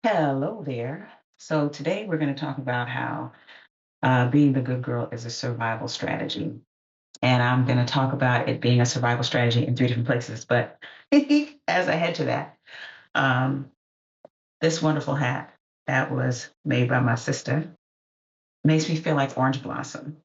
Hello there. So today we're going to talk about how being the good girl is a survival strategy. And I'm going to talk about it being a survival strategy in three different places. But as I head to that, um, this wonderful hat that was made by my sister makes me feel like orange blossom.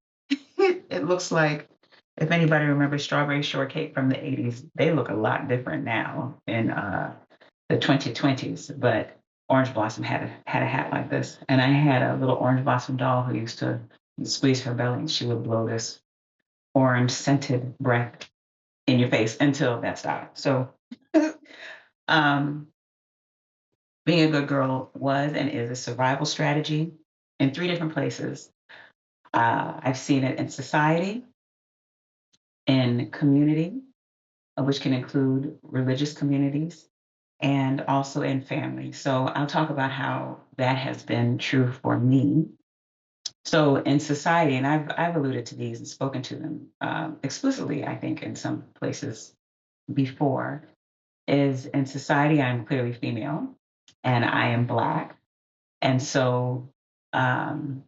It looks like, if anybody remembers strawberry shortcake from the 80s, they look a lot different now in the 2020s. But Orange Blossom had a hat like this, and I had a little Orange Blossom doll who used to squeeze her belly, and she would blow this orange scented breath in your face until that stopped. So, um, being a good girl was and is a survival strategy in three different places. I've seen it in society, in community, which can include religious communities, and also in family. So I'll talk about how that has been true for me. So in society, and I've alluded to these and spoken to them explicitly, I think, in some places before, is in society, I'm clearly female and I am Black. And so um,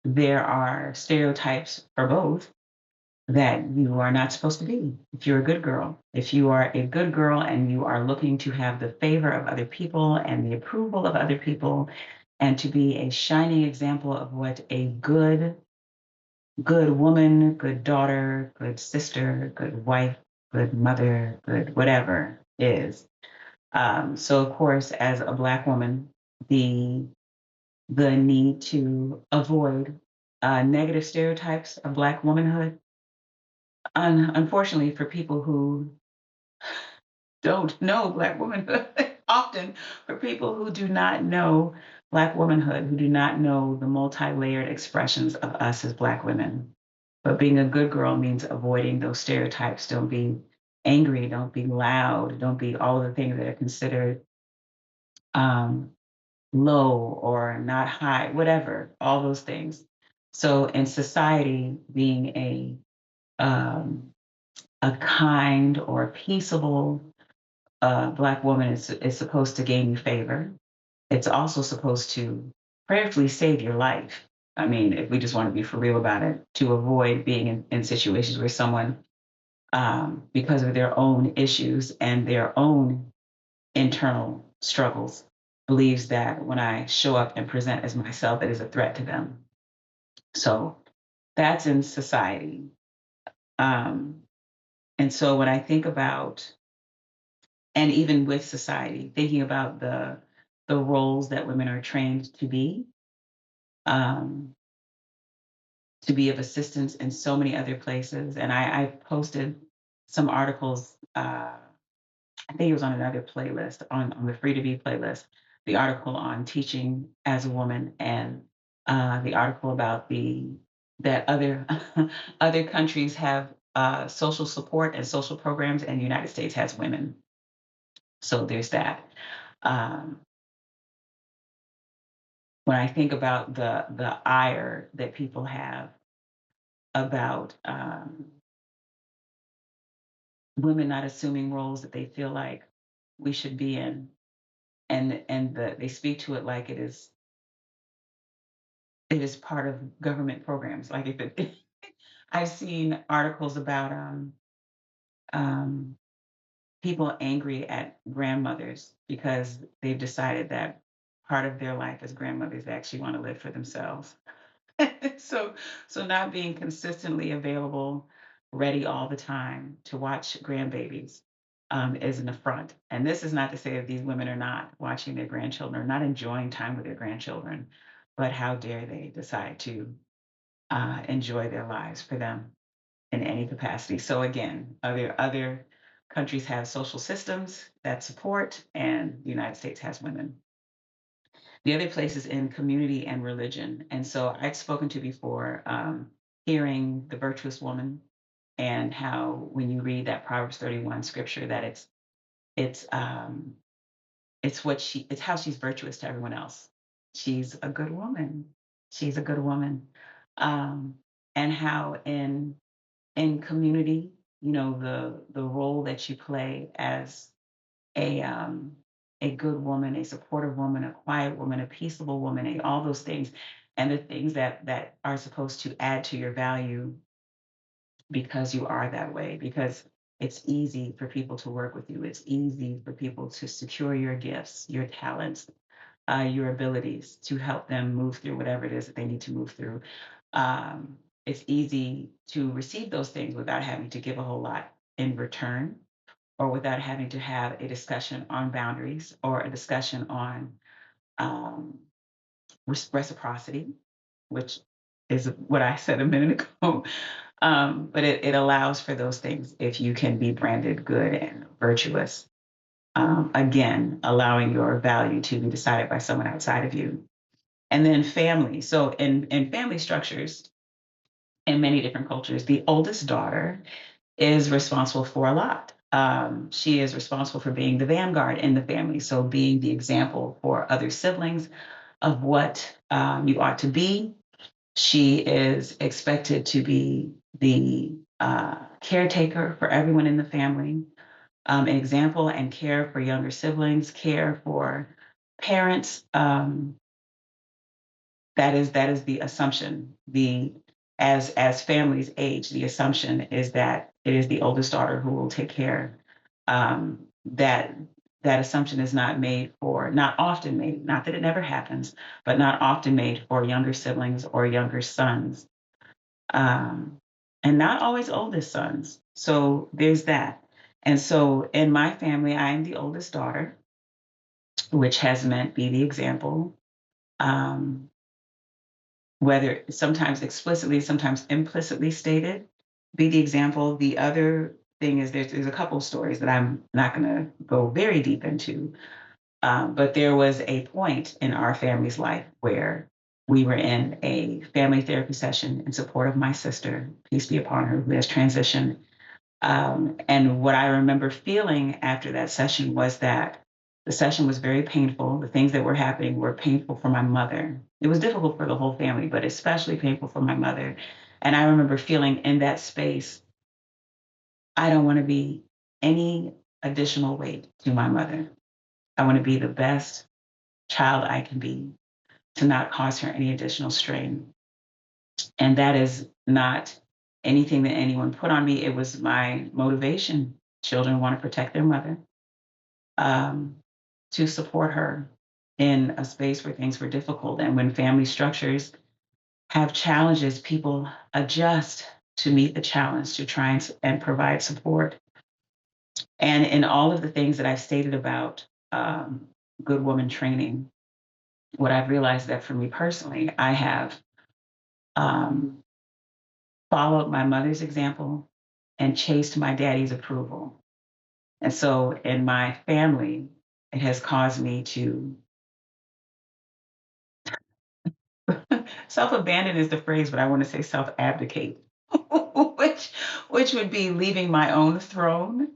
there are stereotypes for both that you are not supposed to be if you're a good girl. If you are a good girl and you are looking to have the favor of other people and the approval of other people and to be a shining example of what a good woman, good daughter, good sister, good wife, good mother, good whatever is. So of course, as a Black woman, the the need to avoid negative stereotypes of Black womanhood. Unfortunately, for people who don't know Black womanhood, often for people who do not know Black womanhood, who do not know the multi-layered expressions of us as Black women. But being a good girl means avoiding those stereotypes. Don't be angry. Don't be loud. Don't be all of the things that are considered um, low or not high, whatever, all those things. So in society, being um, a kind or peaceable Black woman is supposed to gain you favor. It's also supposed to prayerfully save your life. I mean, if we just want to be for real about it, to avoid being in situations where someone, because of their own issues and their own internal struggles, believes that when I show up and present as myself, it is a threat to them. So that's in society. Um, and so when I think about, and even with society, thinking about the roles that women are trained um, to be of assistance in so many other places. And I posted some articles. I think it was on another playlist on the Free to Be playlist. The article on teaching as a woman, and the article about the that other other countries have social support and social programs, and the United States has women. So there's that. Um, when I think about the ire that people have about women not assuming roles that they feel like we should be in, they speak to it like it is part of government programs. Like if it, I've seen articles about um, people angry at grandmothers because they've decided that part of their life as grandmothers they actually want to live for themselves. so so not being consistently available, ready all the time to watch grandbabies is an affront. And this is not to say that these women are not watching their grandchildren or not enjoying time with their grandchildren, but how dare they decide to enjoy their lives for them in any capacity. So again, other countries have social systems that support, and the United States has women. The other place is in community and religion. And so I've spoken to before, hearing the virtuous woman and how when you read that Proverbs 31 scripture, that it's um, it's how she's virtuous to everyone else. She's a good woman. She's a good woman. Um, and how in community, the role that you play as a a good woman, a supportive woman, a quiet woman, a peaceable woman, all those things, and the things that are supposed to add to your value because you are that way. Because it's easy for people to work with you. It's easy for people to secure your gifts, your talents, your abilities to help them move through whatever it is that they need to move through. It's easy to receive those things without having to give a whole lot in return, or without having to have a discussion on boundaries or a discussion on um, reciprocity, which is what I said a minute ago. But it allows for those things if you can be branded good and virtuous. Again, allowing your value to be decided by someone outside of you. And then family. So in family structures, in many different cultures, the oldest daughter is responsible for a lot. She is responsible for being the vanguard in the family, so being the example for other siblings of what you ought to be. She is expected to be the caretaker for everyone in the family, an example and care for younger siblings, care for parents. That is the assumption. The as families age, the assumption is that it is the oldest daughter who will take care. That that assumption is not often made, not that it never happens, but not often made for younger siblings or younger sons, um, and not always oldest sons. So there's that. And so in my family, I am the oldest daughter, which has meant be the example. Um, Whether sometimes explicitly, sometimes implicitly stated, be the example. The other thing is there's a couple of stories that I'm not going to go very deep into, but there was a point in our family's life where we were in a family therapy session in support of my sister, peace be upon her, who has transitioned. And what I remember feeling after that session was that the session was very painful. The things that were happening were painful for my mother. It was difficult for the whole family, but especially painful for my mother. And I remember feeling in that space, I don't want to be any additional weight to my mother. I want to be the best child I can be to not cause her any additional strain. And that is not anything that anyone put on me. It was my motivation. Children want to protect their mother, um, to support her in a space where things were difficult. And when family structures have challenges, people adjust to meet the challenge, to try and provide support. And in all of the things that I've stated about good woman training, what I've realized that for me personally, I have um, followed my mother's example and chased my daddy's approval. And so in my family, it has caused me to self abandon is the phrase, but I want to say self abdicate, which would be leaving my own throne,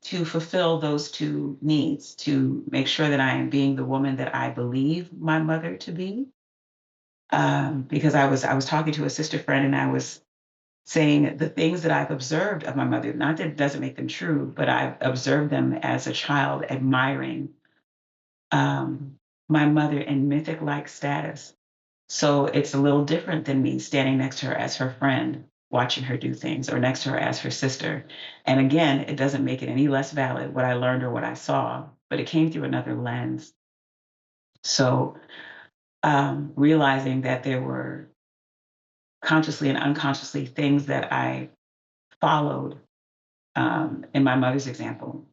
to fulfill those two needs, to make sure that I am being the woman that I believe my mother to be. Because I was talking to a sister friend and I was saying the things that I've observed of my mother, not that it doesn't make them true, but I've observed them as a child, admiring um, my mother in mythic like status. So it's a little different than me standing next to her as her friend, watching her do things, or next to her as her sister. And again, it doesn't make it any less valid what I learned or what I saw, but it came through another lens. So realizing that there were consciously and unconsciously things that I followed in my mother's example,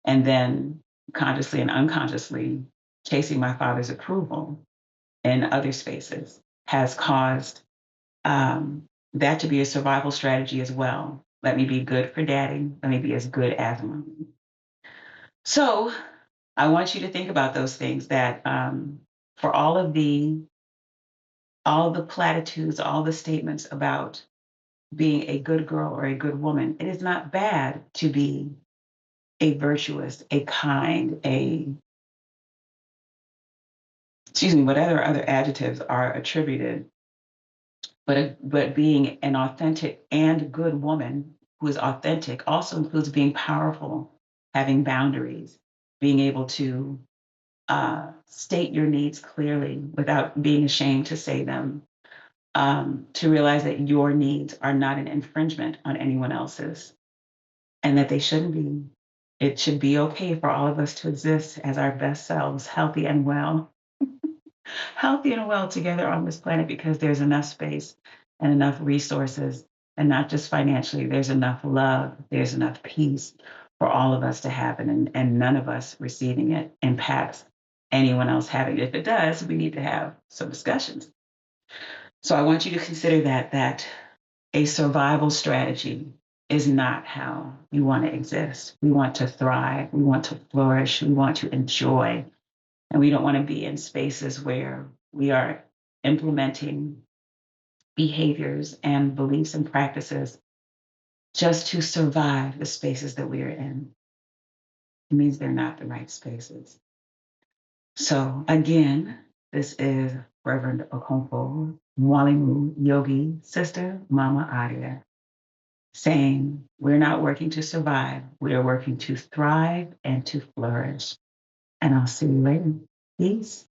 and then consciously and unconsciously chasing my father's approval in other spaces has caused that to be a survival strategy as well. Let me be good for daddy. Let me be as good as mommy. So I want you to think about those things that for all the platitudes, all the statements about being a good girl or a good woman, it is not bad to be a virtuous, a kind, excuse me, whatever other adjectives are attributed, but being an authentic and good woman who is authentic also includes being powerful, having boundaries, being able to state your needs clearly without being ashamed to say them, to realize that your needs are not an infringement on anyone else's and that they shouldn't be. It should be okay for all of us to exist as our best selves, healthy and well together on this planet because there's enough space and enough resources, and not just financially, there's enough love, there's enough peace for all of us to happen, and none of us receiving it impacts anyone else having it. If it does, we need to have some discussions. So I want you to consider that a survival strategy is not how you want to exist. We want to thrive, we want to flourish, we want to enjoy, and we don't want to be in spaces where we are implementing behaviors and beliefs and practices just to survive the spaces that we are in. It means they're not the right spaces. So, again, this is Reverend Okonkwo, Mwalimu Yogi, Sister Mama Adia, saying we're not working to survive, we are working to thrive and to flourish. And I'll see you later. Peace.